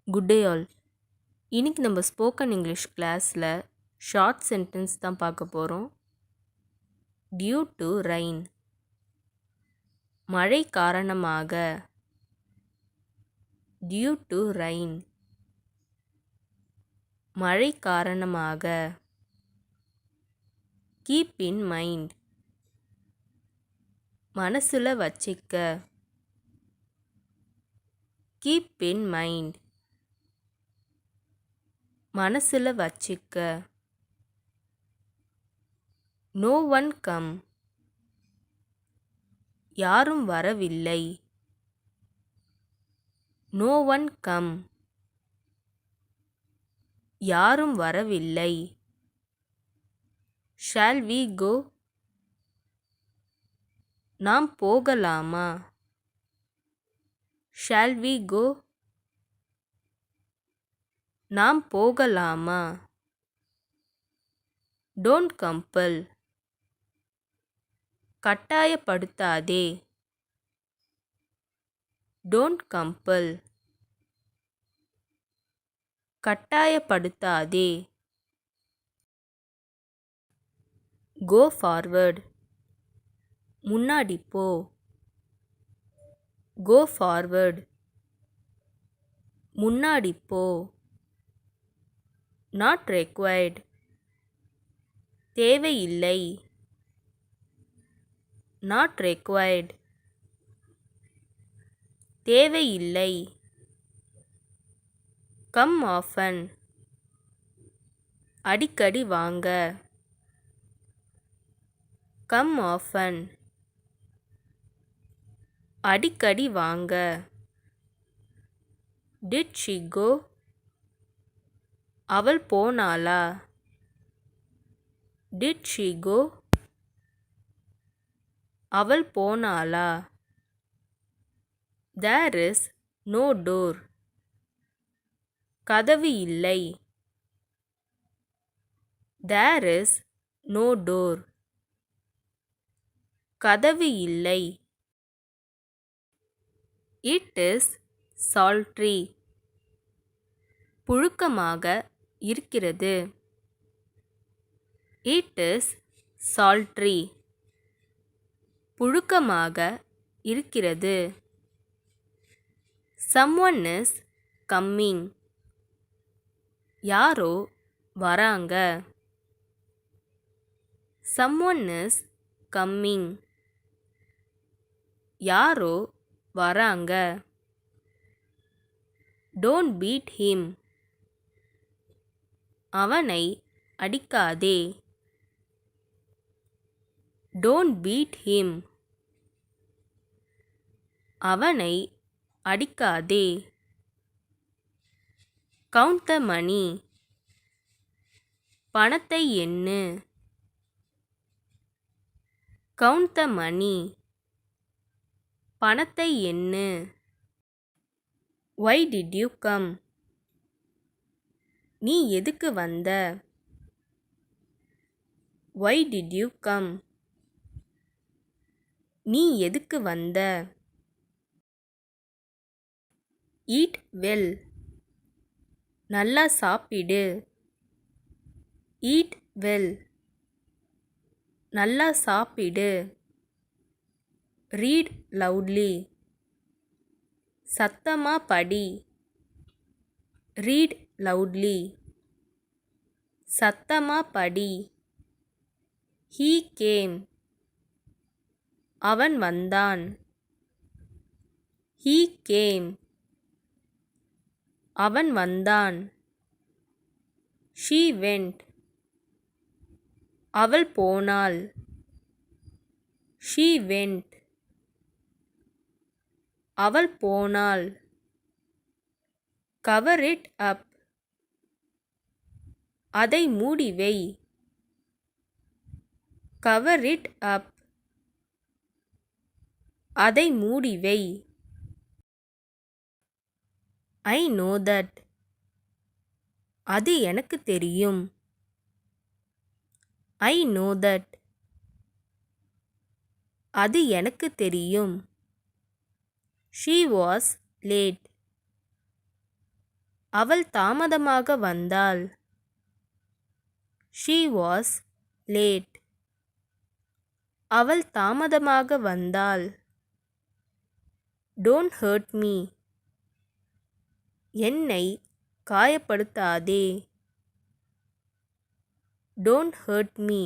Good day all. இன்னைக்கு நம்ம spoken English கிளாஸில் ஷார்ட் சென்டென்ஸ் தான் பார்க்க போகிறோம். டியூ டு ரெயின், மழை காரணமாக. டியூ டு ரெயின், மழை காரணமாக. கீப் இன் மைண்ட், மனசுல வச்சிக்க. கீப் இன் மைண்ட், மனசுல வச்சிக்க. நோ ஒன் கம், யாரும் வரவில்லை. நோ ஒன் கம், யாரும் வரவில்லை. ஷால் வி கோ, நாம் போகலாமா. ஷால் வி கோ, நாம் போகலாமா. டோன்ட் கம்பல், கட்டாயப்படுத்தாதே. டோன்ட் கம்பல், கட்டாயப்படுத்தாதே. கோ ஃபார்வர்ட், முன்னாடி போ. கோ ஃபார்வர்ட், முன்னாடி போ. நாட் ரெக்வயர்ட், தேவையில்லை. நாட் ரெக்வயர்ட், தேவையில்லை. கம் ஆஃபன், அடிக்கடி வாங்க. கம் ஆஃபன், அடிக்கடி வாங்க. டிட் ஷி கோ, அவள் போனாளா. டிட் ஷி கோ, அவள் போனாளா. தேர் இஸ் நோ டோர், கதவு இல்லை. தேர் இஸ் நோ டோர், கதவு இல்லை. இட் இஸ் சால்ட்ரி, புழுக்கமாக இருக்கிறது. இட் இஸ் சால்ட்ரி, புழுக்கமாக இருக்கிறது. someone is coming, யாரோ வராங்க. someone is coming, யாரோ வராங்க. don't beat him, அவனை அடிக்காதே. don't beat him, அவனை அடிக்காதே. count the money, பணத்தை எண்ணு. count the money, பணத்தை எண்ணு. why did you come, நீ எதுக்கு வந்த. why did you come, நீ எதுக்கு வந்த. eat well, நல்லா சாப்பிடு. eat well, நல்லா சாப்பிடு. read loudly, சத்தமா படி. read loudly, சத்தமா படி. he came, அவன் வந்தான். he came, அவன் வந்தான். she went, அவள் போனாள். she went, அவள் போனாள். cover it up, அதை மூடி வை. cover it up, அதை மூடி வை. I know that, அது எனக்கு தெரியும். I know that, அது எனக்கு தெரியும். She was late, அவள் தாமதமாக வந்தாள். She was late. அவள் தாமதமாக வந்தாள். Don't hurt me. என்னை காயப்படுத்தாதே. Don't hurt me.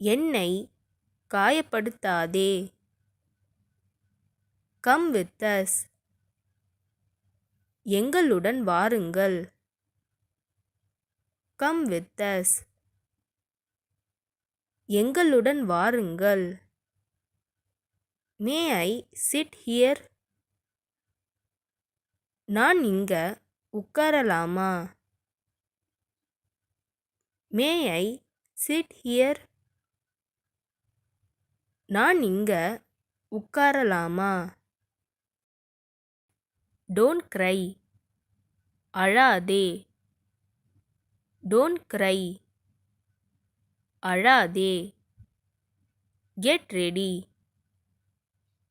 என்னை காயப்படுத்தாதே. Come with us. எங்களுடன் வாருங்கள். Come with us. எங்களுடன் வாருங்கள். May I sit here? நான் இங்க உட்காரலாமா? May I sit here? நான் இங்க உட்காரலாமா? Don't cry. அழாதே. Don't cry. அழாதே. Get ready.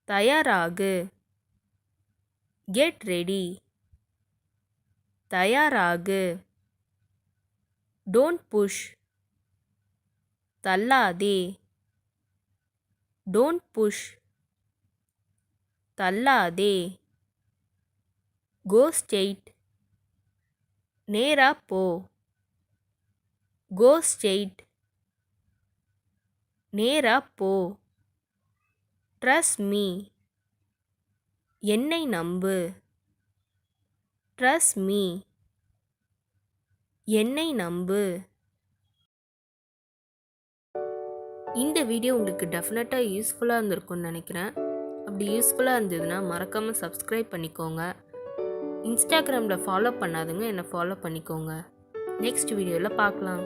தயாராகு. Get ready. தயாராகு. Don't push. தள்ளாதே. Don't push. தள்ளாதே. Go straight. நேரா போ. Go straight. நேரா போ. Trust me. என்னை நம்பு. Trust me. என்னை நம்பு. இந்த வீடியோ உங்களுக்கு டெஃபினட்டாக யூஸ்ஃபுல்லாக இருந்திருக்கும்னு நினைக்கிறேன். அப்படி யூஸ்ஃபுல்லாக இருந்ததுன்னா மறக்காமல் சப்ஸ்கிரைப் பண்ணிக்கோங்க. இன்ஸ்டாகிராமில் ஃபாலோ பண்ணாதுங்க என்னை ஃபாலோ பண்ணிக்கோங்க. நெக்ஸ்ட் வீடியோவில் பார்க்கலாம்.